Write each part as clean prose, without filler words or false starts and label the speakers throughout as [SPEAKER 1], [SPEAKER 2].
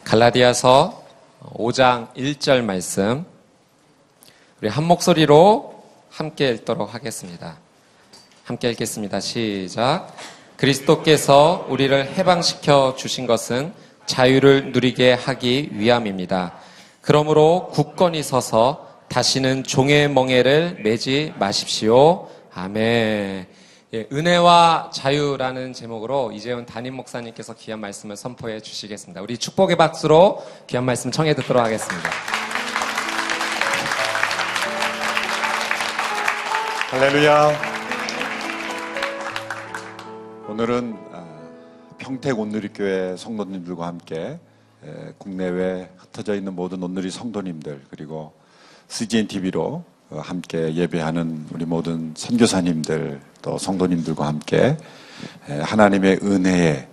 [SPEAKER 1] 갈라디아서 5장 1절 말씀 우리 한 목소리로 함께 읽도록 하겠습니다. 함께 읽겠습니다. 시작. 그리스도께서 우리를 해방시켜 주신 것은 자유를 누리게 하기 위함입니다. 그러므로 굳건히 서서 다시는 종의 멍에를 매지 마십시오. 아멘. 예, 은혜와 자유라는 제목으로 이재훈 담임 목사님께서 귀한 말씀을 선포해 주시겠습니다. 우리 축복의 박수로 귀한 말씀 청해 듣도록 하겠습니다.
[SPEAKER 2] 할렐루야. 오늘은 평택 온누리교회 성도님들과 함께 국내외 흩어져 있는 모든 온누리 성도님들 그리고 CGN TV로 함께 예배하는 우리 모든 선교사님들 또 성도님들과 함께 하나님의 은혜의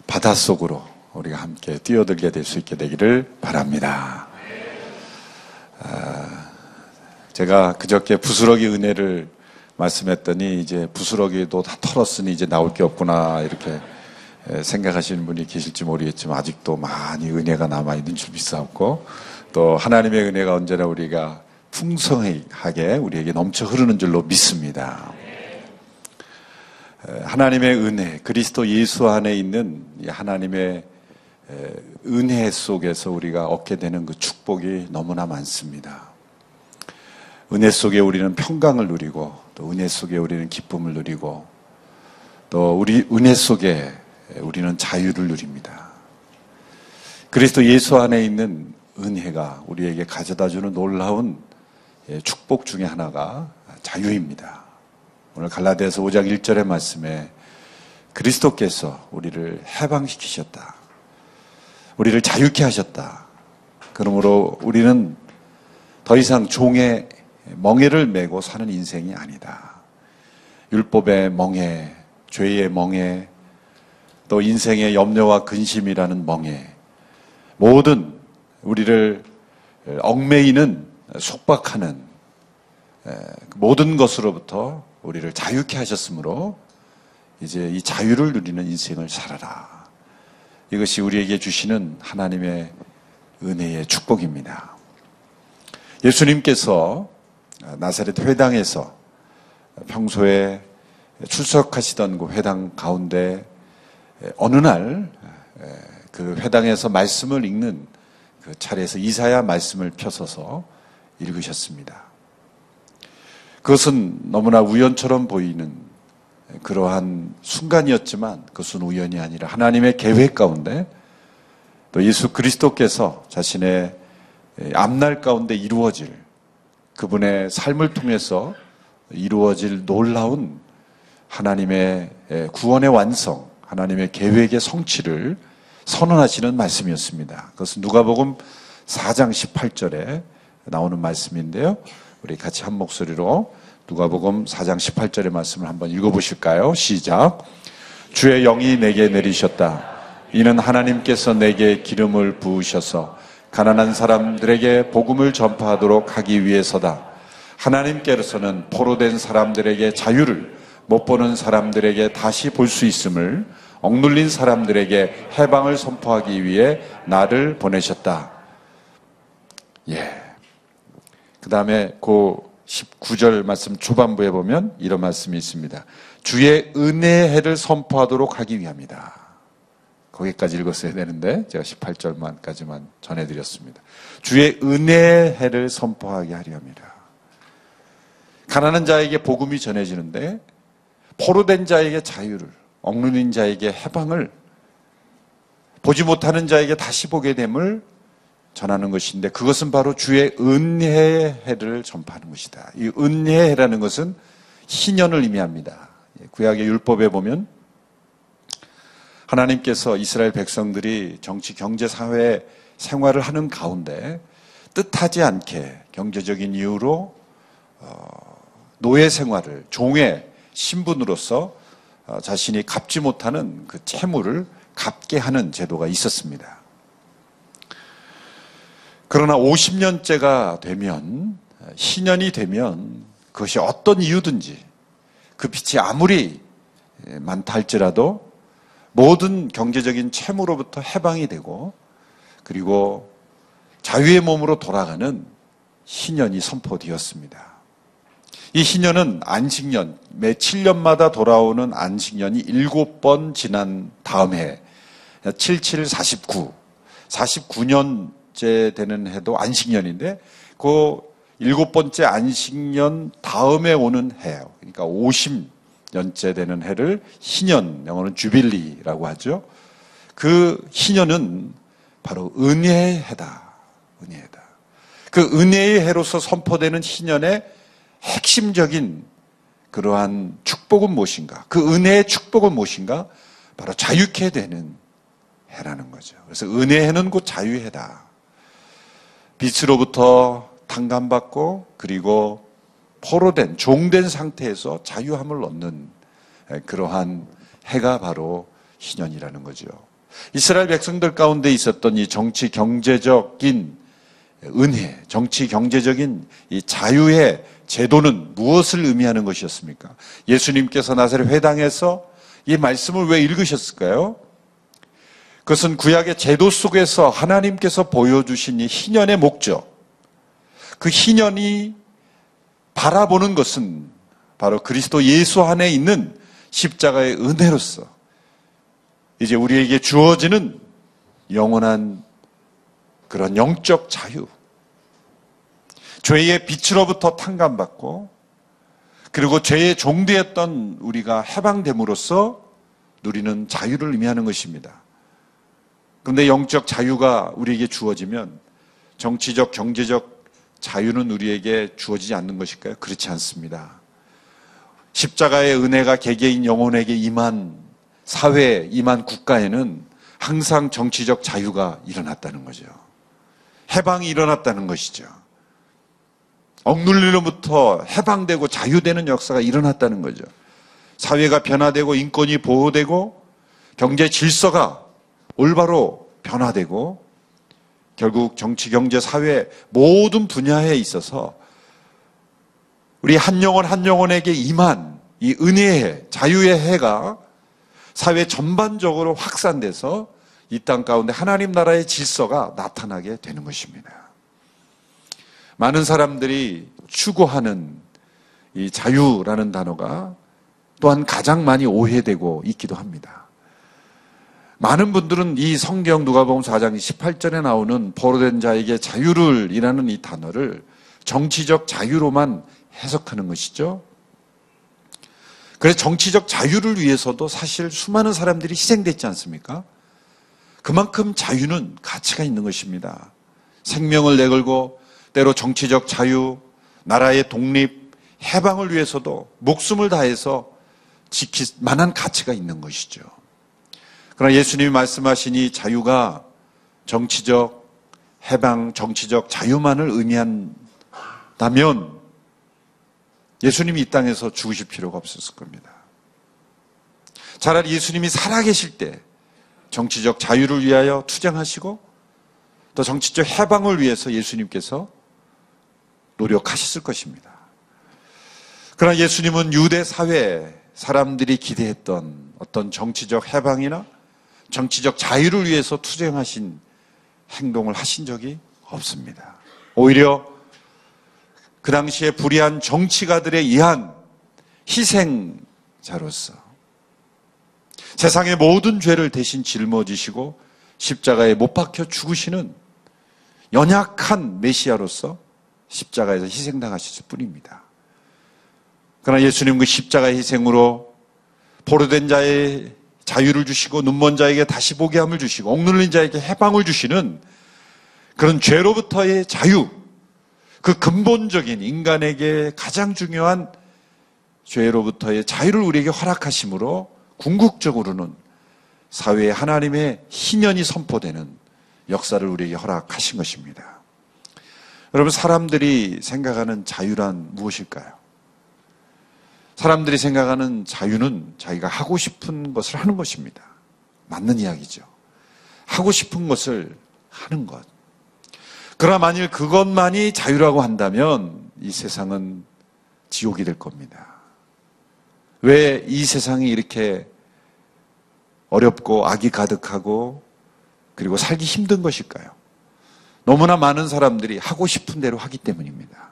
[SPEAKER 2] 바닷속으로 우리가 함께 뛰어들게 될 수 있게 되기를 바랍니다. 제가 그저께 부스러기 은혜를 말씀했더니 이제 부스러기도 다 털었으니 이제 나올 게 없구나 이렇게 생각하시는 분이 계실지 모르겠지만 아직도 많이 은혜가 남아있는 줄 믿사옵고 또 하나님의 은혜가 언제나 우리가 풍성하게 우리에게 넘쳐 흐르는 줄로 믿습니다. 하나님의 은혜, 그리스도 예수 안에 있는 하나님의 은혜 속에서 우리가 얻게 되는 그 축복이 너무나 많습니다. 은혜 속에 우리는 평강을 누리고 또 은혜 속에 우리는 기쁨을 누리고 또 우리 은혜 속에 우리는 자유를 누립니다. 그리스도 예수 안에 있는 은혜가 우리에게 가져다주는 놀라운 축복 중에 하나가 자유입니다. 오늘 갈라디아서 5장 1절의 말씀에 그리스도께서 우리를 해방시키셨다. 우리를 자유케 하셨다. 그러므로 우리는 더 이상 종의 멍에를 메고 사는 인생이 아니다. 율법의 멍에, 죄의 멍에, 또 인생의 염려와 근심이라는 멍에, 모든 우리를 얽매이는 속박하는 모든 것으로부터 우리를 자유케 하셨으므로 이제 이 자유를 누리는 인생을 살아라. 이것이 우리에게 주시는 하나님의 은혜의 축복입니다. 예수님께서 나사렛 회당에서 평소에 출석하시던 그 회당 가운데 어느 날 그 회당에서 말씀을 읽는 그 차례에서 이사야 말씀을 펴서서 읽으셨습니다. 그것은 너무나 우연처럼 보이는 그러한 순간이었지만 그것은 우연이 아니라 하나님의 계획 가운데 또 예수 그리스도께서 자신의 앞날 가운데 이루어질 그분의 삶을 통해서 이루어질 놀라운 하나님의 구원의 완성, 하나님의 계획의 성취를 선언하시는 말씀이었습니다. 그것은 누가복음 4장 18절에 나오는 말씀인데요. 우리 같이 한 목소리로 누가복음 4장 18절의 말씀을 한번 읽어보실까요? 시작. 주의 영이 내게 내리셨다. 이는 하나님께서 내게 기름을 부으셔서 가난한 사람들에게 복음을 전파하도록 하기 위해서다. 하나님께서는 포로된 사람들에게 자유를, 못 보는 사람들에게 다시 볼 수 있음을, 억눌린 사람들에게 해방을 선포하기 위해 나를 보내셨다. 그 다음에 그 19절 말씀 초반부에 보면 이런 말씀이 있습니다. 주의 은혜의 해를 선포하도록 하기 위함이다. 거기까지 읽었어야 되는데 제가 18절만까지만 전해드렸습니다. 주의 은혜의 해를 선포하게 하려 합니다. 가난한 자에게 복음이 전해지는데 포로된 자에게 자유를, 억눌린 자에게 해방을, 보지 못하는 자에게 다시 보게 됨을 전하는 것인데 그것은 바로 주의 은혜의 해를 전파하는 것이다. 이 은혜의 해라는 것은 희년을 의미합니다. 구약의 율법에 보면 하나님께서 이스라엘 백성들이 정치, 경제, 사회 생활을 하는 가운데 뜻하지 않게 경제적인 이유로 노예 생활을 종의 신분으로서 자신이 갚지 못하는 그 채무를 갚게 하는 제도가 있었습니다. 그러나 50년째가 되면, 희년이 되면 그것이 어떤 이유든지 그 빚이 아무리 많다 할지라도 모든 경제적인 채무로부터 해방이 되고 그리고 자유의 몸으로 돌아가는 희년이 선포되었습니다. 이 희년은 안식년, 매 7년마다 돌아오는 안식년이 7번 지난 다음 해, 77, 49, 49년째 되는 해도 안식년인데 그 7번째 안식년 다음에 오는 해예요. 그러니까 50년째 되는 해를 희년, 영어는 주빌리라고 하죠. 그 희년은 바로 은혜의 해다. 은혜의 해다. 그 은혜의 해로서 선포되는 희년의 핵심적인 그러한 축복은 무엇인가? 그 은혜의 축복은 무엇인가? 바로 자유케 되는 해라는 거죠. 그래서 은혜의 해는 곧 자유의 해다. 빛으로부터 탕감받고 그리고 포로된, 종된 상태에서 자유함을 얻는 그러한 해가 바로 희년이라는 거죠. 이스라엘 백성들 가운데 있었던 이 정치 경제적인 은혜, 정치 경제적인 이 자유의 제도는 무엇을 의미하는 것이었습니까? 예수님께서 나사렛 회당에서 이 말씀을 왜 읽으셨을까요? 그것은 구약의 제도 속에서 하나님께서 보여주신 이 희년의 목적, 그 희년이 바라보는 것은 바로 그리스도 예수 안에 있는 십자가의 은혜로서 이제 우리에게 주어지는 영원한 그런 영적 자유, 죄의 빛으로부터 탕감받고 그리고 죄의 종되었던 우리가 해방됨으로써 누리는 자유를 의미하는 것입니다. 그런데 영적 자유가 우리에게 주어지면 정치적, 경제적 자유는 우리에게 주어지지 않는 것일까요? 그렇지 않습니다. 십자가의 은혜가 개개인 영혼에게 임한 사회, 임한 국가에는 항상 정치적 자유가 일어났다는 거죠. 해방이 일어났다는 것이죠. 억눌림으로부터 해방되고 자유되는 역사가 일어났다는 거죠. 사회가 변화되고 인권이 보호되고 경제 질서가 올바로 변화되고 결국 정치, 경제, 사회 모든 분야에 있어서 우리 한 영혼 한 영혼에게 임한 이 은혜의 자유의 해가 사회 전반적으로 확산돼서 이 땅 가운데 하나님 나라의 질서가 나타나게 되는 것입니다. 많은 사람들이 추구하는 이 자유라는 단어가 또한 가장 많이 오해되고 있기도 합니다. 많은 분들은 이 성경 누가복음 4장 18절에 나오는 포로된 자에게 자유를 이라는 이 단어를 정치적 자유로만 해석하는 것이죠. 그래서 정치적 자유를 위해서도 사실 수많은 사람들이 희생됐지 않습니까? 그만큼 자유는 가치가 있는 것입니다. 생명을 내걸고 때로 정치적 자유, 나라의 독립, 해방을 위해서도 목숨을 다해서 지킬 만한 가치가 있는 것이죠. 그러나 예수님이 말씀하신 이 자유가 정치적 해방, 정치적 자유만을 의미한다면 예수님이 이 땅에서 죽으실 필요가 없었을 겁니다. 차라리 예수님이 살아계실 때 정치적 자유를 위하여 투쟁하시고 또 정치적 해방을 위해서 예수님께서 노력하셨을 것입니다. 그러나 예수님은 유대 사회 사람들이 기대했던 어떤 정치적 해방이나 정치적 자유를 위해서 투쟁하신 행동을 하신 적이 없습니다. 오히려 그 당시에 불의한 정치가들에 의한 희생자로서 세상의 모든 죄를 대신 짊어지시고 십자가에 못 박혀 죽으시는 연약한 메시아로서 십자가에서 희생당하셨을 뿐입니다. 그러나 예수님 그 십자가의 희생으로 포로된 자의 자유를 주시고 눈먼 자에게 다시 보게 함을 주시고 억눌린 자에게 해방을 주시는 그런 죄로부터의 자유, 그 근본적인 인간에게 가장 중요한 죄로부터의 자유를 우리에게 허락하심으로 궁극적으로는 사회에 하나님의 희년이 선포되는 역사를 우리에게 허락하신 것입니다. 여러분, 사람들이 생각하는 자유란 무엇일까요? 사람들이 생각하는 자유는 자기가 하고 싶은 것을 하는 것입니다. 맞는 이야기죠. 하고 싶은 것을 하는 것. 그러나 만일 그것만이 자유라고 한다면 이 세상은 지옥이 될 겁니다. 왜 이 세상이 이렇게 어렵고 악이 가득하고 그리고 살기 힘든 것일까요? 너무나 많은 사람들이 하고 싶은 대로 하기 때문입니다.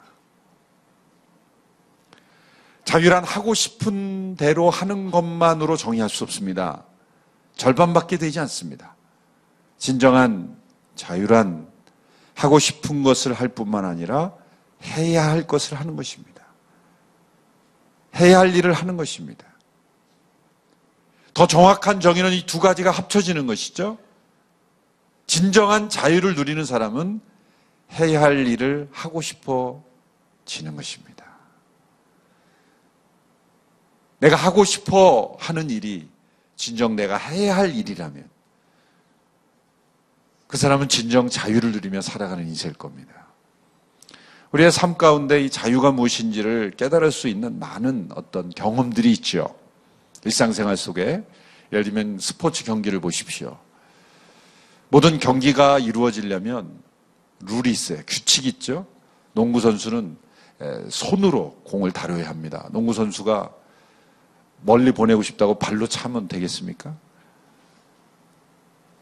[SPEAKER 2] 자유란 하고 싶은 대로 하는 것만으로 정의할 수 없습니다. 절반밖에 되지 않습니다. 진정한 자유란 하고 싶은 것을 할 뿐만 아니라 해야 할 것을 하는 것입니다. 해야 할 일을 하는 것입니다. 더 정확한 정의는 이 두 가지가 합쳐지는 것이죠. 진정한 자유를 누리는 사람은 해야 할 일을 하고 싶어지는 것입니다. 내가 하고 싶어 하는 일이 진정 내가 해야 할 일이라면 그 사람은 진정 자유를 누리며 살아가는 인생일 겁니다. 우리의 삶 가운데 이 자유가 무엇인지를 깨달을 수 있는 많은 어떤 경험들이 있죠. 일상생활 속에 예를 들면 스포츠 경기를 보십시오. 모든 경기가 이루어지려면 룰이 있어요. 규칙이 있죠. 농구 선수는 손으로 공을 다뤄야 합니다. 농구 선수가 멀리 보내고 싶다고 발로 차면 되겠습니까?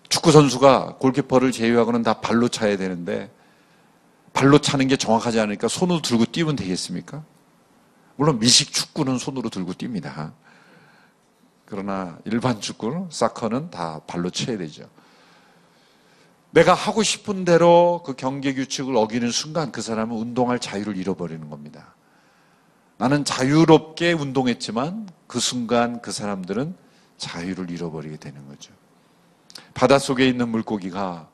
[SPEAKER 2] 축구 선수가 골키퍼를 제외하고는 다 발로 차야 되는데 발로 차는 게 정확하지 않으니까 손으로 들고 뛰면 되겠습니까? 물론 미식 축구는 손으로 들고 뜁니다. 그러나 일반 축구는 사커는 다 발로 쳐야 되죠. 내가 하고 싶은 대로 그 경기 규칙을 어기는 순간 그 사람은 운동할 자유를 잃어버리는 겁니다. 나는 자유롭게 운동했지만 그 순간 그 사람들은 자유를 잃어버리게 되는 거죠. 바닷속에 있는 물고기가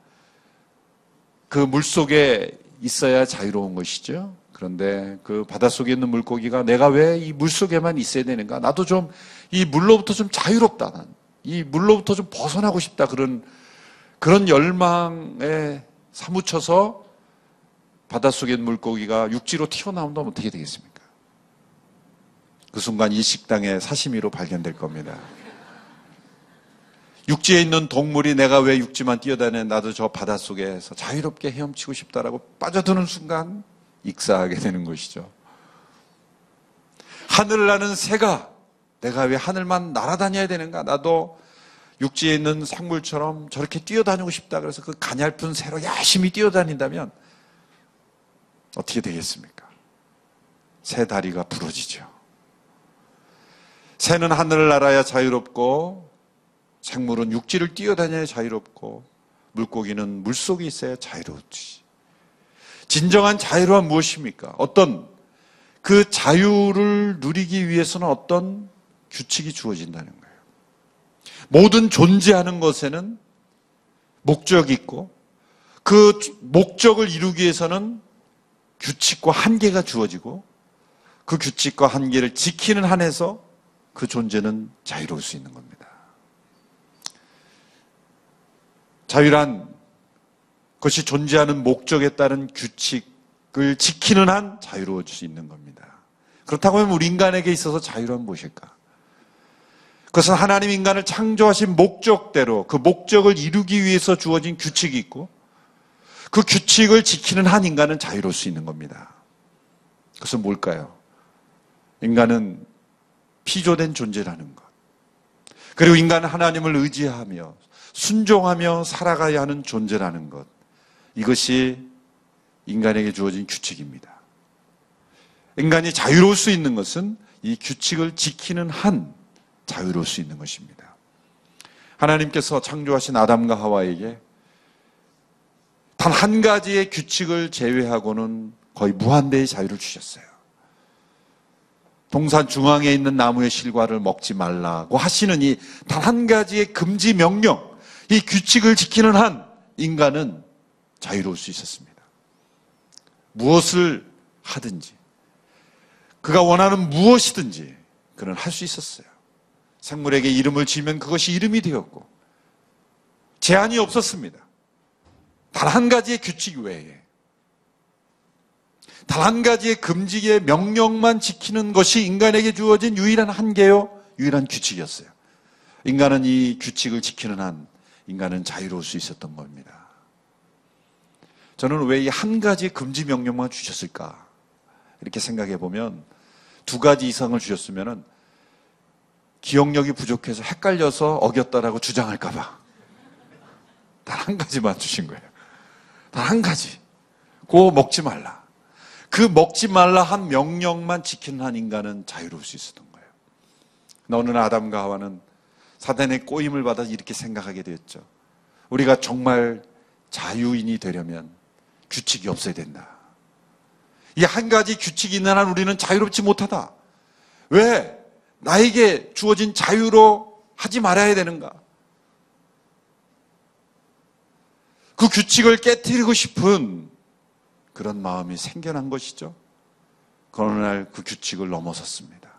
[SPEAKER 2] 그 물속에 있어야 자유로운 것이죠. 그런데 그 바닷속에 있는 물고기가 내가 왜 이 물속에만 있어야 되는가? 나도 좀 이 물로부터 좀 자유롭다. 이 물로부터 좀 벗어나고 싶다. 그런 열망에 사무쳐서 바닷속에 있는 물고기가 육지로 튀어나온다면 어떻게 되겠습니까? 그 순간 이 식당에 사시미로 발견될 겁니다. 육지에 있는 동물이 내가 왜 육지만 뛰어다니는 나도 저 바닷속에서 자유롭게 헤엄치고 싶다라고 빠져드는 순간 익사하게 되는 것이죠. 하늘을 나는 새가 내가 왜 하늘만 날아다녀야 되는가? 나도 육지에 있는 생물처럼 저렇게 뛰어다니고 싶다. 그래서 그 가냘픈 새로 열심히 뛰어다닌다면 어떻게 되겠습니까? 새 다리가 부러지죠. 새는 하늘을 날아야 자유롭고 생물은 육지를 뛰어다녀야 자유롭고 물고기는 물속에 있어야 자유롭지. 진정한 자유란 무엇입니까? 어떤 그 자유를 누리기 위해서는 어떤 규칙이 주어진다는 거예요. 모든 존재하는 것에는 목적이 있고 그 목적을 이루기 위해서는 규칙과 한계가 주어지고 그 규칙과 한계를 지키는 한에서 그 존재는 자유로울 수 있는 겁니다. 자유란 그것이 존재하는 목적에 따른 규칙을 지키는 한 자유로워질 수 있는 겁니다. 그렇다고 하면 우리 인간에게 있어서 자유란 무엇일까? 그것은 하나님 인간을 창조하신 목적대로 그 목적을 이루기 위해서 주어진 규칙이 있고 그 규칙을 지키는 한 인간은 자유로울 수 있는 겁니다. 그것은 뭘까요? 인간은 피조된 존재라는 것. 그리고 인간은 하나님을 의지하며 순종하며 살아가야 하는 존재라는 것. 이것이 인간에게 주어진 규칙입니다. 인간이 자유로울 수 있는 것은 이 규칙을 지키는 한 자유로울 수 있는 것입니다. 하나님께서 창조하신 아담과 하와에게 단 한 가지의 규칙을 제외하고는 거의 무한대의 자유를 주셨어요. 동산 중앙에 있는 나무의 실과를 먹지 말라고 하시는 이 단 한 가지의 금지 명령, 이 규칙을 지키는 한 인간은 자유로울 수 있었습니다. 무엇을 하든지 그가 원하는 무엇이든지 그는 할 수 있었어요. 생물에게 이름을 지으면 그것이 이름이 되었고 제한이 없었습니다. 단 한 가지의 규칙 외에 단 한 가지의 금지의 명령만 지키는 것이 인간에게 주어진 유일한 한계요, 유일한 규칙이었어요. 인간은 이 규칙을 지키는 한 인간은 자유로울 수 있었던 겁니다. 저는 왜 이 한 가지 금지 명령만 주셨을까? 이렇게 생각해 보면 두 가지 이상을 주셨으면 기억력이 부족해서 헷갈려서 어겼다라고 주장할까 봐. 단 한 가지만 주신 거예요. 단 한 가지. 그거 먹지 말라. 그 먹지 말라 한 명령만 지키는 한 인간은 자유로울 수 있었던 거예요. 어느 날 아담과 하와는 사단의 꼬임을 받아 이렇게 생각하게 되었죠. 우리가 정말 자유인이 되려면 규칙이 없어야 된다. 이 한 가지 규칙이 있는 한 우리는 자유롭지 못하다. 왜? 나에게 주어진 자유로 하지 말아야 되는가? 그 규칙을 깨뜨리고 싶은 그런 마음이 생겨난 것이죠. 그러는 날 그 규칙을 넘어섰습니다.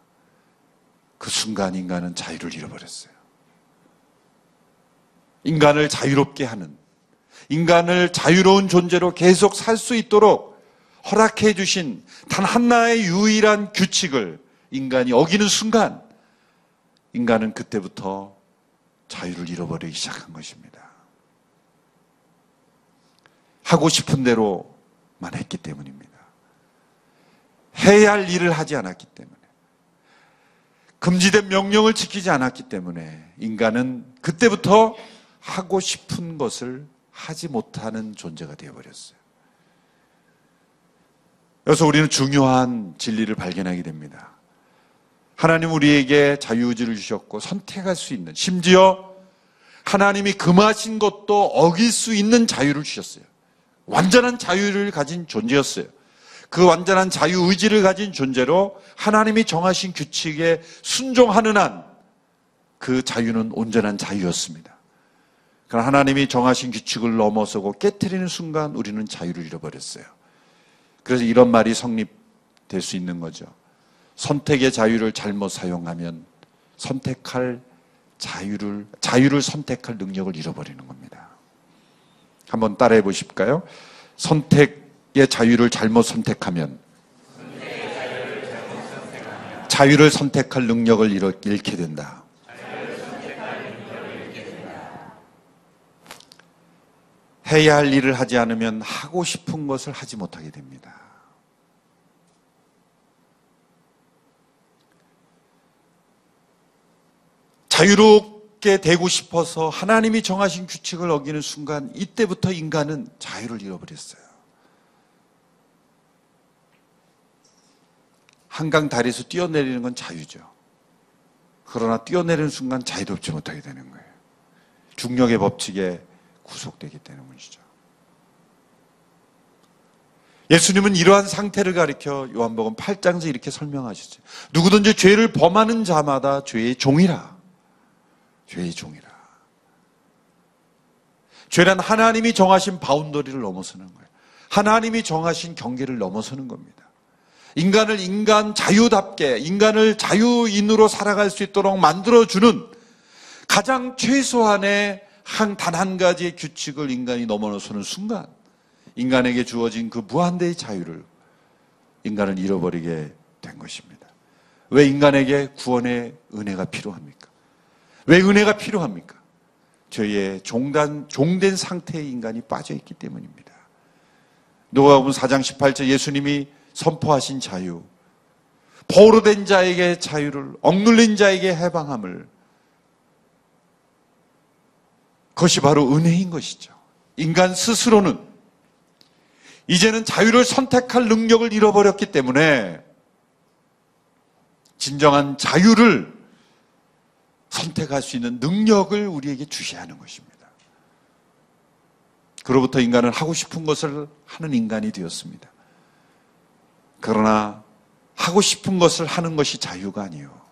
[SPEAKER 2] 그 순간 인간은 자유를 잃어버렸어요. 인간을 자유롭게 하는, 인간을 자유로운 존재로 계속 살 수 있도록 허락해 주신 단 하나의 유일한 규칙을 인간이 어기는 순간 인간은 그때부터 자유를 잃어버리기 시작한 것입니다. 하고 싶은 대로만 했기 때문입니다. 해야 할 일을 하지 않았기 때문에, 금지된 명령을 지키지 않았기 때문에 인간은 그때부터 하고 싶은 것을 하지 못하는 존재가 되어버렸어요. 그래서 우리는 중요한 진리를 발견하게 됩니다. 하나님 우리에게 자유의지를 주셨고 선택할 수 있는, 심지어 하나님이 금하신 것도 어길 수 있는 자유를 주셨어요. 완전한 자유를 가진 존재였어요. 그 완전한 자유의지를 가진 존재로 하나님이 정하신 규칙에 순종하는 한 그 자유는 온전한 자유였습니다. 그러나 하나님이 정하신 규칙을 넘어서고 깨트리는 순간 우리는 자유를 잃어버렸어요. 그래서 이런 말이 성립될 수 있는 거죠. 선택의 자유를 잘못 사용하면 선택할 자유를 선택할 능력을 잃어버리는 겁니다. 한번 따라해 보실까요? 선택의 자유를 잘못 선택하면 자유를 선택할 능력을 잃게 된다. 해야 할 일을 하지 않으면 하고 싶은 것을 하지 못하게 됩니다. 자유롭게 되고 싶어서 하나님이 정하신 규칙을 어기는 순간 이때부터 인간은 자유를 잃어버렸어요. 한강 다리에서 뛰어내리는 건 자유죠. 그러나 뛰어내리는 순간 자유롭지 못하게 되는 거예요. 중력의 법칙에 구속되기 때문이죠. 예수님은 이러한 상태를 가리켜 요한복음 8장에서 이렇게 설명하셨죠. 누구든지 죄를 범하는 자마다 죄의 종이라. 죄의 종이라. 죄란 하나님이 정하신 바운더리를 넘어서는 거예요. 하나님이 정하신 경계를 넘어서는 겁니다. 인간을 인간 자유답게, 인간을 자유인으로 살아갈 수 있도록 만들어주는 가장 최소한의 단 한 가지의 규칙을 인간이 넘어서는 순간 인간에게 주어진 그 무한대의 자유를 인간은 잃어버리게 된 것입니다. 왜 인간에게 구원의 은혜가 필요합니까? 왜 은혜가 필요합니까? 죄의 종된 상태의 인간이 빠져있기 때문입니다. 누가복음 4장 18절 예수님이 선포하신 자유, 포로된 자에게 자유를, 억눌린 자에게 해방함을, 그것이 바로 은혜인 것이죠. 인간 스스로는 이제는 자유를 선택할 능력을 잃어버렸기 때문에 진정한 자유를 선택할 수 있는 능력을 우리에게 주셔야 하는 것입니다. 그로부터 인간은 하고 싶은 것을 하는 인간이 되었습니다. 그러나 하고 싶은 것을 하는 것이 자유가 아니에요.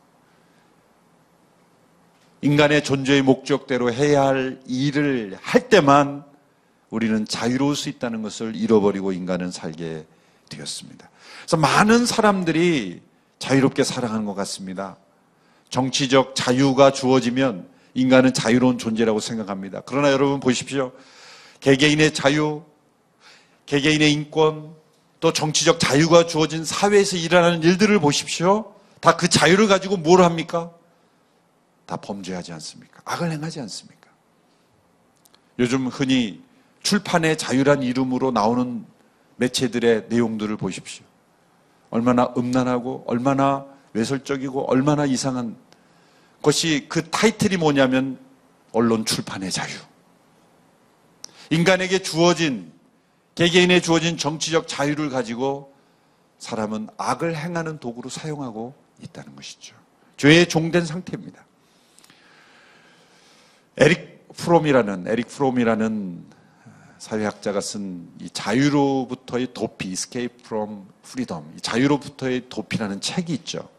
[SPEAKER 2] 인간의 존재의 목적대로 해야 할 일을 할 때만 우리는 자유로울 수 있다는 것을 잃어버리고 인간은 살게 되었습니다. 그래서 많은 사람들이 자유롭게 살아가는 것 같습니다. 정치적 자유가 주어지면 인간은 자유로운 존재라고 생각합니다. 그러나 여러분 보십시오. 개개인의 자유, 개개인의 인권, 또 정치적 자유가 주어진 사회에서 일어나는 일들을 보십시오. 다 그 자유를 가지고 뭘 합니까? 다 범죄하지 않습니까? 악을 행하지 않습니까? 요즘 흔히 출판의 자유란 이름으로 나오는 매체들의 내용들을 보십시오. 얼마나 음란하고 얼마나 외설적이고 얼마나 이상한 것이, 그 타이틀이 뭐냐면 언론 출판의 자유. 인간에게 주어진, 개개인에 주어진 정치적 자유를 가지고 사람은 악을 행하는 도구로 사용하고 있다는 것이죠. 죄에 종된 상태입니다. 에릭 프롬이라는 사회학자가 쓴 이 자유로부터의 도피, Escape from Freedom, 이 자유로부터의 도피라는 책이 있죠.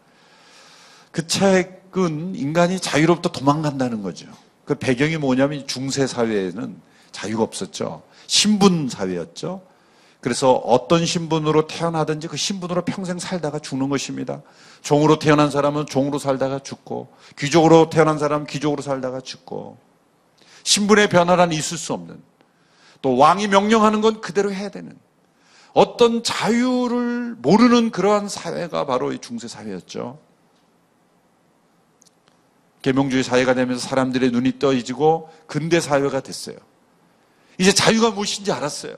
[SPEAKER 2] 그 책은 인간이 자유로부터 도망간다는 거죠. 그 배경이 뭐냐면 중세 사회에는 자유가 없었죠. 신분 사회였죠. 그래서 어떤 신분으로 태어나든지 그 신분으로 평생 살다가 죽는 것입니다. 종으로 태어난 사람은 종으로 살다가 죽고, 귀족으로 태어난 사람은 귀족으로 살다가 죽고, 신분의 변화란 있을 수 없는, 또 왕이 명령하는 건 그대로 해야 되는, 어떤 자유를 모르는 그러한 사회가 바로 이 중세 사회였죠. 계명주의 사회가 되면서 사람들의 눈이 떠지고 근대 사회가 됐어요. 이제 자유가 무엇인지 알았어요.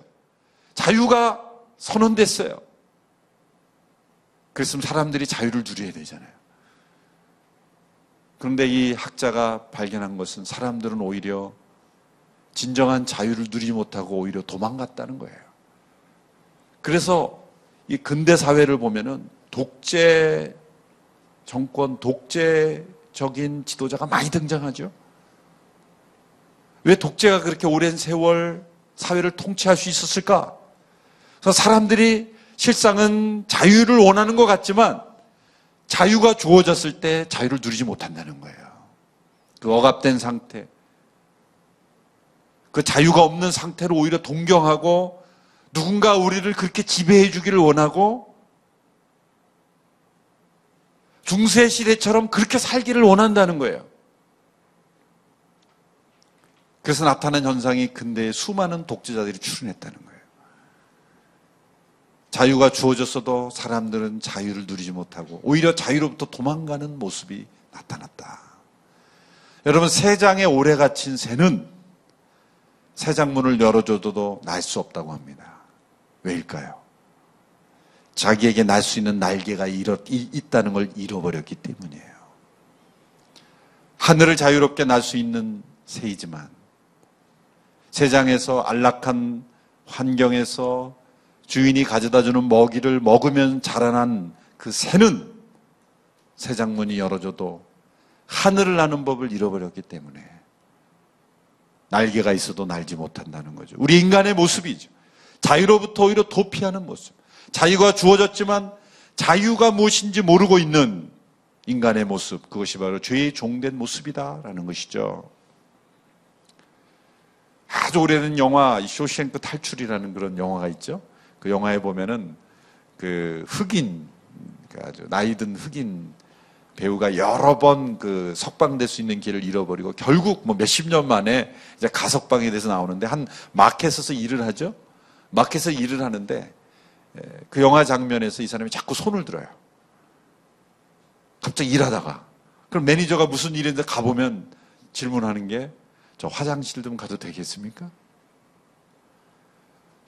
[SPEAKER 2] 자유가 선언됐어요. 그랬으면 사람들이 자유를 누려야 되잖아요. 그런데 이 학자가 발견한 것은 사람들은 오히려 진정한 자유를 누리지 못하고 오히려 도망갔다는 거예요. 그래서 이 근대 사회를 보면은 독재 정권, 독재적인 지도자가 많이 등장하죠. 왜 독재가 그렇게 오랜 세월 사회를 통치할 수 있었을까? 그래서 사람들이 실상은 자유를 원하는 것 같지만 자유가 주어졌을 때 자유를 누리지 못한다는 거예요. 그 억압된 상태, 그 자유가 없는 상태를 오히려 동경하고 누군가 우리를 그렇게 지배해 주기를 원하고 중세 시대처럼 그렇게 살기를 원한다는 거예요. 그래서 나타난 현상이 근대에 수많은 독재자들이 출현했다는 거예요. 자유가 주어졌어도 사람들은 자유를 누리지 못하고 오히려 자유로부터 도망가는 모습이 나타났다. 여러분, 새 장에 오래 갇힌 새는 새 장문을 열어줘도 날 수 없다고 합니다. 왜일까요? 자기에게 날 수 있는 날개가 있다는 걸 잃어버렸기 때문이에요. 하늘을 자유롭게 날 수 있는 새이지만 세상에서 안락한 환경에서 주인이 가져다주는 먹이를 먹으면 자라난 그 새는 새 장문이 열어줘도 하늘을 나는 법을 잃어버렸기 때문에 날개가 있어도 날지 못한다는 거죠. 우리 인간의 모습이죠. 자유로부터 오히려 도피하는 모습. 자유가 주어졌지만 자유가 무엇인지 모르고 있는 인간의 모습, 그것이 바로 죄의 종된 모습이다라는 것이죠. 아주 오래된 영화 쇼생크 탈출이라는 그런 영화가 있죠. 그 영화에 보면은 그 흑인, 아주 나이든 흑인 배우가 여러 번 그 석방될 수 있는 길을 잃어버리고 결국 뭐 몇십 년 만에 이제 가석방에 대해서 나오는데 한 마켓에서 일을 하죠. 마켓에서 일을 하는데 그 영화 장면에서 이 사람이 자꾸 손을 들어요. 갑자기 일하다가. 그럼 매니저가 무슨 일인데 가보면 질문하는 게 저 화장실 좀 가도 되겠습니까?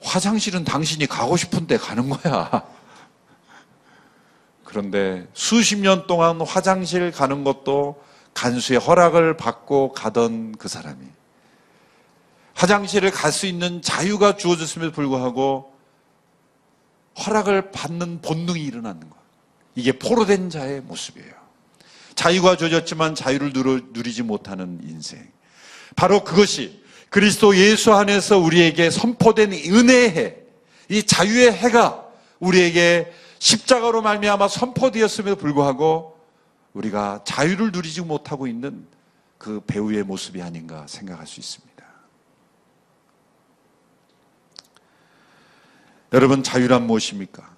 [SPEAKER 2] 화장실은 당신이 가고 싶은 데 가는 거야. 그런데 수십 년 동안 화장실 가는 것도 간수의 허락을 받고 가던 그 사람이 화장실을 갈 수 있는 자유가 주어졌음에도 불구하고 허락을 받는 본능이 일어나는 거예요. 이게 포로된 자의 모습이에요. 자유가 주어졌지만 자유를 누리지 못하는 인생. 바로 그것이 그리스도 예수 안에서 우리에게 선포된 은혜의 해, 이 자유의 해가 우리에게 십자가로 말미암아 선포되었음에도 불구하고 우리가 자유를 누리지 못하고 있는 그 배우의 모습이 아닌가 생각할 수 있습니다. 여러분, 자유란 무엇입니까?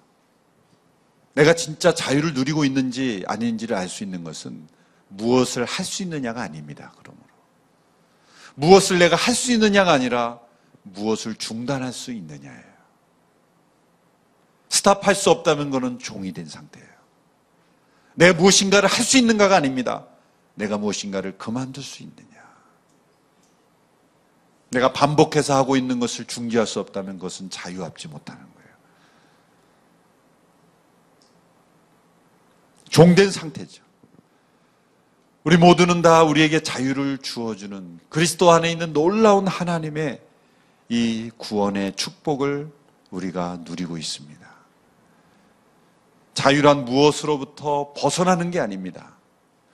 [SPEAKER 2] 내가 진짜 자유를 누리고 있는지 아닌지를 알 수 있는 것은 무엇을 할 수 있느냐가 아닙니다. 그러므로 무엇을 내가 할 수 있느냐가 아니라 무엇을 중단할 수 있느냐예요. 스탑할 수 없다는 것은 종이 된 상태예요. 내가 무엇인가를 할 수 있는가가 아닙니다. 내가 무엇인가를 그만둘 수 있느냐. 내가 반복해서 하고 있는 것을 중지할 수 없다면 그것은 자유합지 못하는 거예요. 종된 상태죠. 우리 모두는 다 우리에게 자유를 주어주는 그리스도 안에 있는 놀라운 하나님의 이 구원의 축복을 우리가 누리고 있습니다. 자유란 무엇으로부터 벗어나는 게 아닙니다.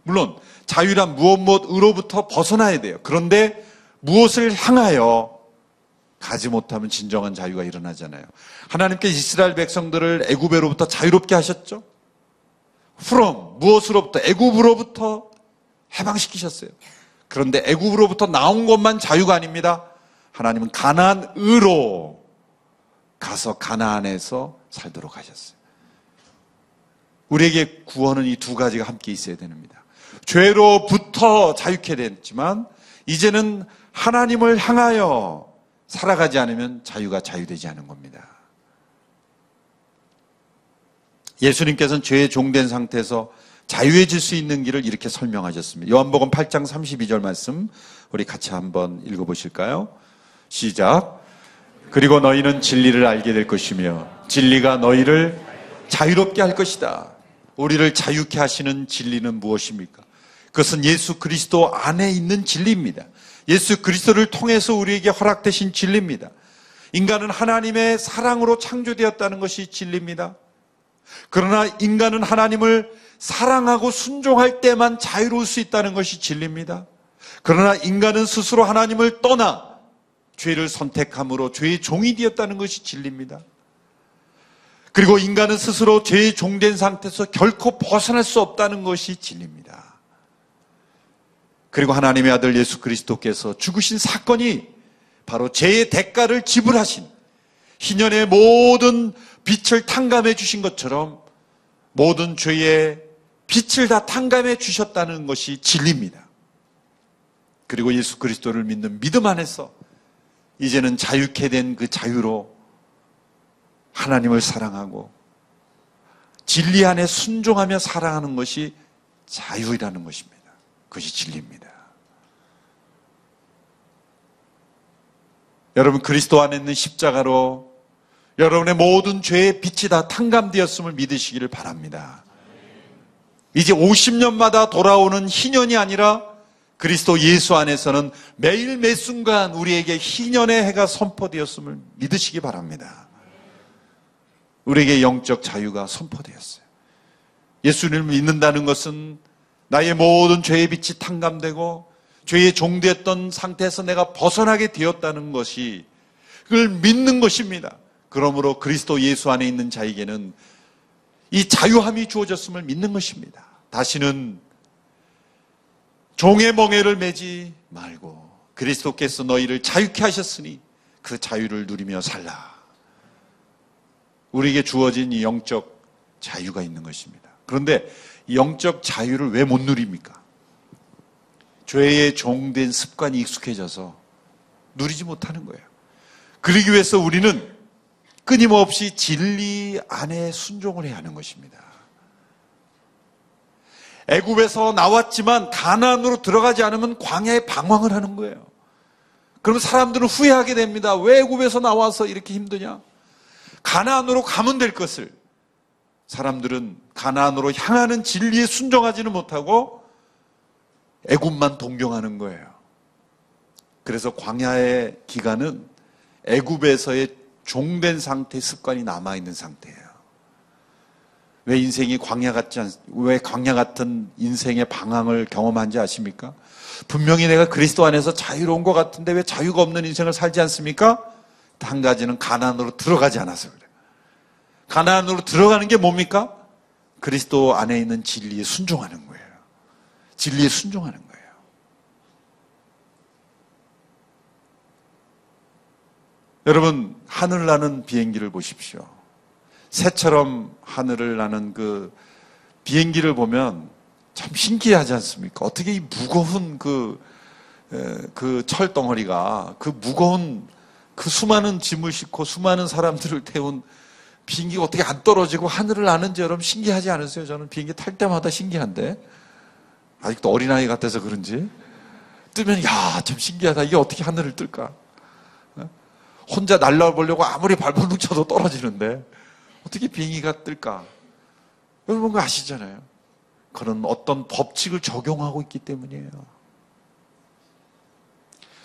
[SPEAKER 2] 물론 자유란 무엇으로부터 벗어나야 돼요. 그런데 무엇을 향하여 가지 못하면 진정한 자유가 일어나잖아요. 하나님께 이스라엘 백성들을 애굽으로부터 자유롭게 하셨죠. from 무엇으로부터? 애굽으로부터 해방시키셨어요. 그런데 애굽으로부터 나온 것만 자유가 아닙니다. 하나님은 가나안으로 가서 가나안에서 살도록 하셨어요. 우리에게 구원은 이 두 가지가 함께 있어야 됩니다. 죄로부터 자유케 됐지만 이제는 하나님을 향하여 살아가지 않으면 자유가 자유되지 않은 겁니다. 예수님께서는 죄에 종된 상태에서 자유해질 수 있는 길을 이렇게 설명하셨습니다. 요한복음 8장 32절 말씀 우리 같이 한번 읽어보실까요? 시작. 그리고 너희는 진리를 알게 될 것이며 진리가 너희를 자유롭게 할 것이다. 우리를 자유케 하시는 진리는 무엇입니까? 그것은 예수 그리스도 안에 있는 진리입니다. 예수 그리스도를 통해서 우리에게 허락되신 진리입니다. 인간은 하나님의 사랑으로 창조되었다는 것이 진리입니다. 그러나 인간은 하나님을 사랑하고 순종할 때만 자유로울 수 있다는 것이 진리입니다. 그러나 인간은 스스로 하나님을 떠나 죄를 선택함으로 죄의 종이 되었다는 것이 진리입니다. 그리고 인간은 스스로 죄의 종된 상태에서 결코 벗어날 수 없다는 것이 진리입니다. 그리고 하나님의 아들 예수 그리스도께서 죽으신 사건이 바로 죄의 대가를 지불하신 희년의 모든 빛을 탕감해 주신 것처럼 모든 죄의 빛을 다 탕감해 주셨다는 것이 진리입니다. 그리고 예수 그리스도를 믿는 믿음 안에서 이제는 자유케 된 그 자유로 하나님을 사랑하고 진리 안에 순종하며 살아가는 것이 자유이라는 것입니다. 그것이 진리입니다. 여러분 그리스도 안에 있는 십자가로 여러분의 모든 죄의 빛이 다 탕감되었음을 믿으시기를 바랍니다. 이제 50년마다 돌아오는 희년이 아니라 그리스도 예수 안에서는 매일 매 순간 우리에게 희년의 해가 선포되었음을 믿으시기 바랍니다. 우리에게 영적 자유가 선포되었어요. 예수님을 믿는다는 것은 나의 모든 죄의 빛이 탕감되고 죄의 종되었던 상태에서 내가 벗어나게 되었다는 것이 그걸 믿는 것입니다. 그러므로 그리스도 예수 안에 있는 자에게는 이 자유함이 주어졌음을 믿는 것입니다. 다시는 종의 멍에를 매지 말고 그리스도께서 너희를 자유케 하셨으니 그 자유를 누리며 살라. 우리에게 주어진 이 영적 자유가 있는 것입니다. 그런데 이 영적 자유를 왜 못 누립니까? 죄의 종된 습관이 익숙해져서 누리지 못하는 거예요. 그러기 위해서 우리는 끊임없이 진리 안에 순종을 해야 하는 것입니다. 애굽에서 나왔지만 가나안으로 들어가지 않으면 광야에 방황을 하는 거예요. 그러면 사람들은 후회하게 됩니다. 왜 애굽에서 나와서 이렇게 힘드냐? 가나안으로 가면 될 것을 사람들은 가나안으로 향하는 진리에 순종하지는 못하고 애굽만 동경하는 거예요. 그래서 광야의 기간은 애굽에서의 종된 상태의 습관이 남아있는 상태예요. 왜 인생이 왜 광야 같은 인생의 방황을 경험한지 아십니까? 분명히 내가 그리스도 안에서 자유로운 것 같은데 왜 자유가 없는 인생을 살지 않습니까? 한 가지는 가나안으로 들어가지 않아서 그래요. 가나안으로 들어가는 게 뭡니까? 그리스도 안에 있는 진리에 순종하는 거예요. 진리에 순종하는 거예요. 여러분, 하늘 나는 비행기를 보십시오. 새처럼 하늘을 나는 그 비행기를 보면 참 신기하지 않습니까? 어떻게 이 무거운 그 철덩어리가 그 무거운 그 수많은 짐을 싣고 수많은 사람들을 태운 비행기가 어떻게 안 떨어지고 하늘을 나는지 여러분 신기하지 않으세요? 저는 비행기 탈 때마다 신기한데 아직도 어린아이 같아서 그런지 뜨면 야, 참 신기하다. 이게 어떻게 하늘을 뜰까? 혼자 날라보려고 아무리 발버둥 쳐도 떨어지는데 어떻게 비행기가 뜰까? 여러분 그거 아시잖아요. 그런 어떤 법칙을 적용하고 있기 때문이에요.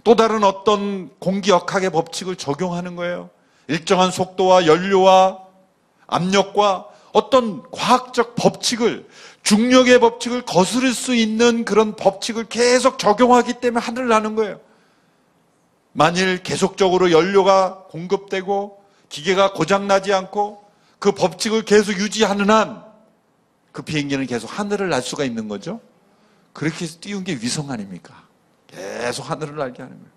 [SPEAKER 2] 또 다른 어떤 공기역학의 법칙을 적용하는 거예요. 일정한 속도와 연료와 압력과 어떤 과학적 법칙을, 중력의 법칙을 거스를 수 있는 그런 법칙을 계속 적용하기 때문에 하늘을 나는 거예요. 만일 계속적으로 연료가 공급되고 기계가 고장나지 않고 그 법칙을 계속 유지하는 한 그 비행기는 계속 하늘을 날 수가 있는 거죠. 그렇게 해서 띄운 게 위성 아닙니까? 계속 하늘을 날게 하는 거예요.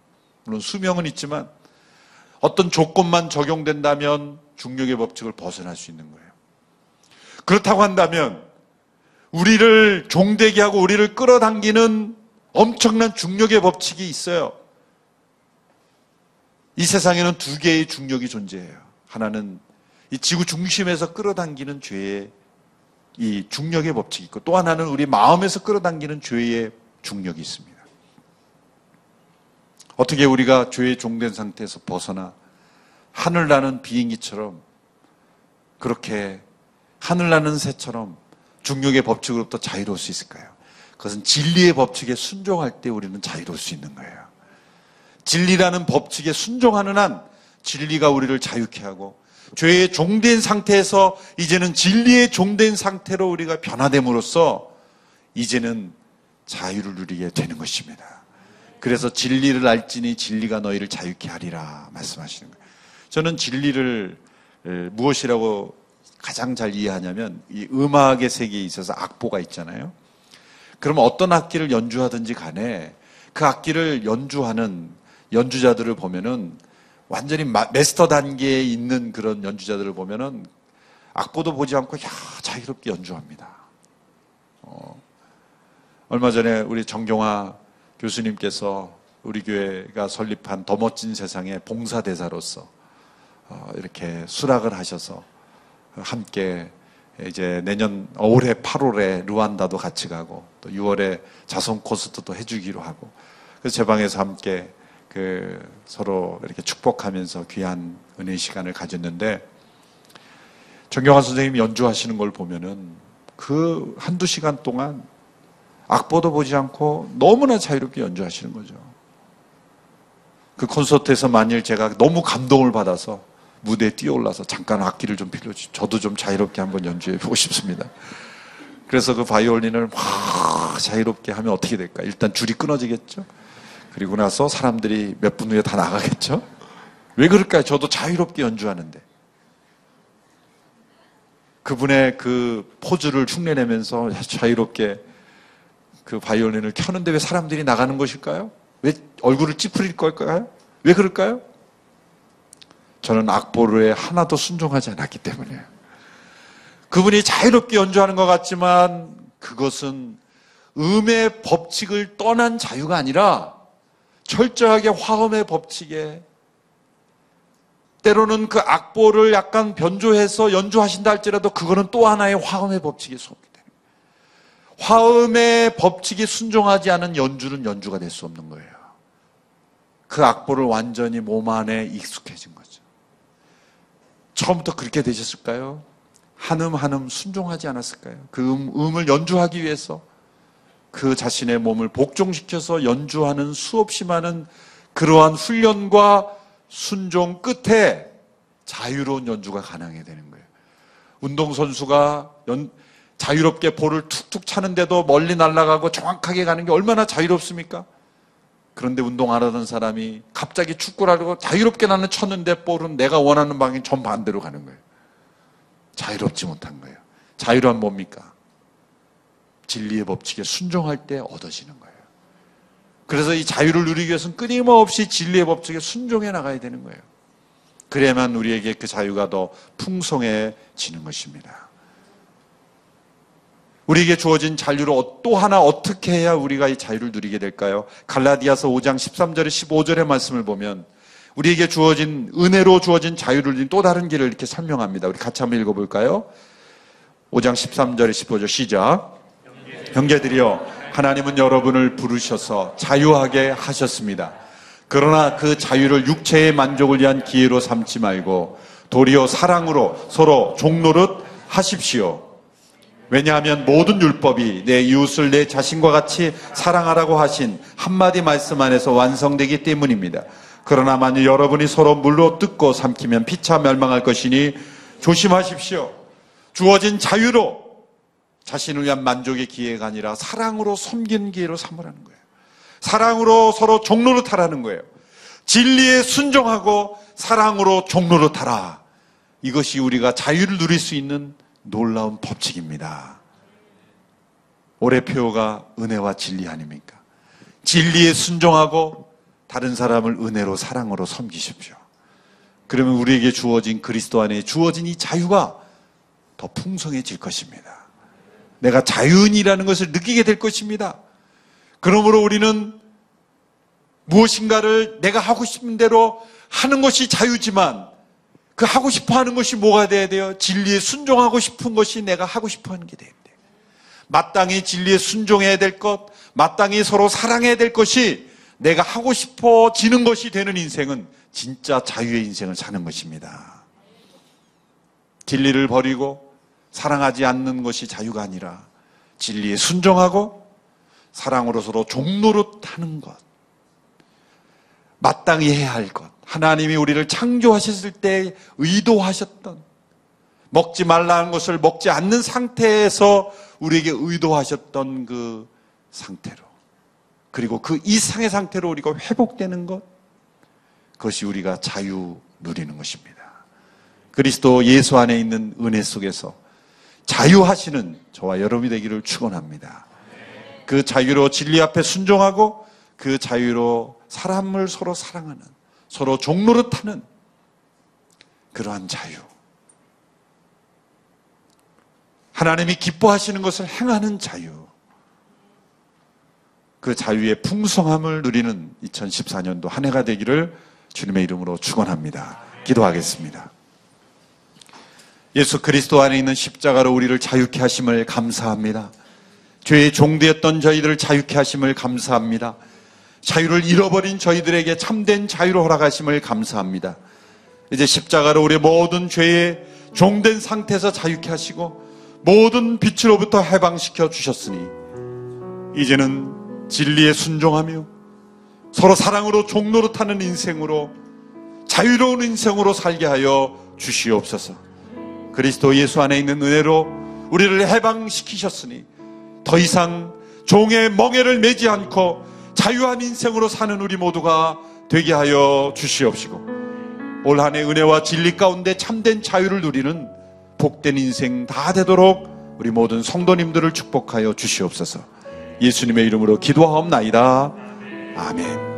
[SPEAKER 2] 물론 수명은 있지만 어떤 조건만 적용된다면 중력의 법칙을 벗어날 수 있는 거예요. 그렇다고 한다면 우리를 종되게 하고 우리를 끌어당기는 엄청난 중력의 법칙이 있어요. 이 세상에는 두 개의 중력이 존재해요. 하나는 이 지구 중심에서 끌어당기는 죄의 이 중력의 법칙이 있고, 또 하나는 우리 마음에서 끌어당기는 죄의 중력이 있습니다. 어떻게 우리가 죄의 종된 상태에서 벗어나 하늘 나는 비행기처럼, 그렇게 하늘 나는 새처럼 중력의 법칙으로부터 자유로울 수 있을까요? 그것은 진리의 법칙에 순종할 때 우리는 자유로울 수 있는 거예요. 진리라는 법칙에 순종하는 한 진리가 우리를 자유케 하고, 죄의 종된 상태에서 이제는 진리의 종된 상태로 우리가 변화됨으로써 이제는 자유를 누리게 되는 것입니다. 그래서 진리를 알지니 진리가 너희를 자유케 하리라 말씀하시는 거예요. 저는 진리를 무엇이라고 가장 잘 이해하냐면, 이 음악의 세계에 있어서 악보가 있잖아요. 그러면 어떤 악기를 연주하든지 간에 그 악기를 연주하는 연주자들을 보면은, 완전히 마스터 단계에 있는 그런 연주자들을 보면은 악보도 보지 않고 자유롭게 연주합니다. 얼마 전에 우리 정경화 교수님께서 우리 교회가 설립한 더 멋진 세상의 봉사대사로서 이렇게 수락을 하셔서 함께 이제 내년 올해 8월에 루안다도 같이 가고 또 6월에 자선 코스도 해주기로 하고, 그래서 제 방에서 함께 서로 이렇게 축복하면서 귀한 은혜의 시간을 가졌는데, 정경화 선생님이 연주하시는 걸 보면은 그 한두 시간 동안 악보도 보지 않고 너무나 자유롭게 연주하시는 거죠. 그 콘서트에서 만일 제가 너무 감동을 받아서 무대에 뛰어올라서 잠깐 악기를 좀 빌려주시죠. 저도 좀 자유롭게 한번 연주해 보고 싶습니다. 그래서 그 바이올린을 막 자유롭게 하면 어떻게 될까? 일단 줄이 끊어지겠죠? 그리고 나서 사람들이 몇 분 후에 다 나가겠죠? 왜 그럴까요? 저도 자유롭게 연주하는데. 그분의 그 포즈를 흉내내면서 자유롭게 그 바이올린을 켜는데 왜 사람들이 나가는 것일까요? 왜 얼굴을 찌푸릴 걸까요? 왜 그럴까요? 저는 악보에 하나도 순종하지 않았기 때문이에요. 그분이 자유롭게 연주하는 것 같지만 그것은 음의 법칙을 떠난 자유가 아니라 철저하게 화음의 법칙에, 때로는 그 악보를 약간 변조해서 연주하신다 할지라도 그거는 또 하나의 화음의 법칙에 속하게 됩니다. 화음의 법칙에 순종하지 않은 연주는 연주가 될 수 없는 거예요. 그 악보를 완전히 몸 안에 익숙해진 거죠. 처음부터 그렇게 되셨을까요? 한음 한음 순종하지 않았을까요? 그 음을 연주하기 위해서 그 자신의 몸을 복종시켜서 연주하는 수없이 많은 그러한 훈련과 순종 끝에 자유로운 연주가 가능하게 되는 거예요. 운동선수가 자유롭게 볼을 툭툭 차는데도 멀리 날아가고 정확하게 가는 게 얼마나 자유롭습니까? 그런데 운동 안 하던 사람이 갑자기 축구를 하려고 자유롭게 나는 쳤는데 볼은 내가 원하는 방향 정반대로 가는 거예요. 자유롭지 못한 거예요. 자유란 뭡니까? 진리의 법칙에 순종할 때 얻어지는 거예요. 그래서 이 자유를 누리기 위해서는 끊임없이 진리의 법칙에 순종해 나가야 되는 거예요. 그래야만 우리에게 그 자유가 더 풍성해지는 것입니다. 우리에게 주어진 자유를 또 하나 어떻게 해야 우리가 이 자유를 누리게 될까요? 갈라디아서 5장 13절에 15절의 말씀을 보면 우리에게 주어진, 은혜로 주어진 자유를 누린 또 다른 길을 이렇게 설명합니다. 우리 같이 한번 읽어볼까요? 5장 13절에 15절 시작. 형제들이여, 하나님은 여러분을 부르셔서 자유하게 하셨습니다. 그러나 그 자유를 육체의 만족을 위한 기회로 삼지 말고 도리어 사랑으로 서로 종노릇 하십시오. 왜냐하면 모든 율법이 내 이웃을 내 자신과 같이 사랑하라고 하신 한마디 말씀 안에서 완성되기 때문입니다. 그러나 만일 여러분이 서로 물로 뜯고 삼키면 피차 멸망할 것이니 조심하십시오. 주어진 자유로 자신을 위한 만족의 기회가 아니라 사랑으로 섬기는 기회로 삼으라는 거예요. 사랑으로 서로 종노릇하라는 거예요. 진리에 순종하고 사랑으로 종노릇하라. 이것이 우리가 자유를 누릴 수 있는 놀라운 법칙입니다. 올해 표어가 은혜와 진리 아닙니까? 진리에 순종하고 다른 사람을 은혜로 사랑으로 섬기십시오. 그러면 우리에게 주어진 그리스도 안에 주어진 이 자유가 더 풍성해질 것입니다. 내가 자유인이라는 것을 느끼게 될 것입니다. 그러므로 우리는 무엇인가를 내가 하고 싶은 대로 하는 것이 자유지만 그 하고 싶어 하는 것이 뭐가 돼야 돼요? 진리에 순종하고 싶은 것이 내가 하고 싶어 하는 게 돼야 돼요. 마땅히 진리에 순종해야 될 것, 마땅히 서로 사랑해야 될 것이 내가 하고 싶어지는 것이 되는 인생은 진짜 자유의 인생을 사는 것입니다. 진리를 버리고 사랑하지 않는 것이 자유가 아니라 진리에 순종하고 사랑으로 서로 종노릇하는 것, 마땅히 해야 할 것, 하나님이 우리를 창조하셨을 때 의도하셨던, 먹지 말라는 것을 먹지 않는 상태에서 우리에게 의도하셨던 그 상태로, 그리고 그 이상의 상태로 우리가 회복되는 것, 그것이 우리가 자유 누리는 것입니다. 그리스도 예수 안에 있는 은혜 속에서 자유하시는 저와 여러분이 되기를 축원합니다. 그 자유로 진리 앞에 순종하고 그 자유로 사람을 서로 사랑하는, 서로 종노릇하는 그러한 자유, 하나님이 기뻐하시는 것을 행하는 자유, 그 자유의 풍성함을 누리는 2014년도 한 해가 되기를 주님의 이름으로 축원합니다. 기도하겠습니다. 예수 그리스도 안에 있는 십자가로 우리를 자유케 하심을 감사합니다. 죄의 종되었던 저희들을 자유케 하심을 감사합니다. 자유를 잃어버린 저희들에게 참된 자유를 허락하심을 감사합니다. 이제 십자가로 우리의 모든 죄의 종된 상태에서 자유케 하시고 모든 빛으로부터 해방시켜 주셨으니 이제는 진리에 순종하며 서로 사랑으로 종노릇하는 인생으로, 자유로운 인생으로 살게 하여 주시옵소서. 그리스도 예수 안에 있는 은혜로 우리를 해방시키셨으니 더 이상 종의 멍에를 매지 않고 자유한 인생으로 사는 우리 모두가 되게 하여 주시옵시고, 올 한 해 은혜와 진리 가운데 참된 자유를 누리는 복된 인생 다 되도록 우리 모든 성도님들을 축복하여 주시옵소서. 예수님의 이름으로 기도하옵나이다. 아멘.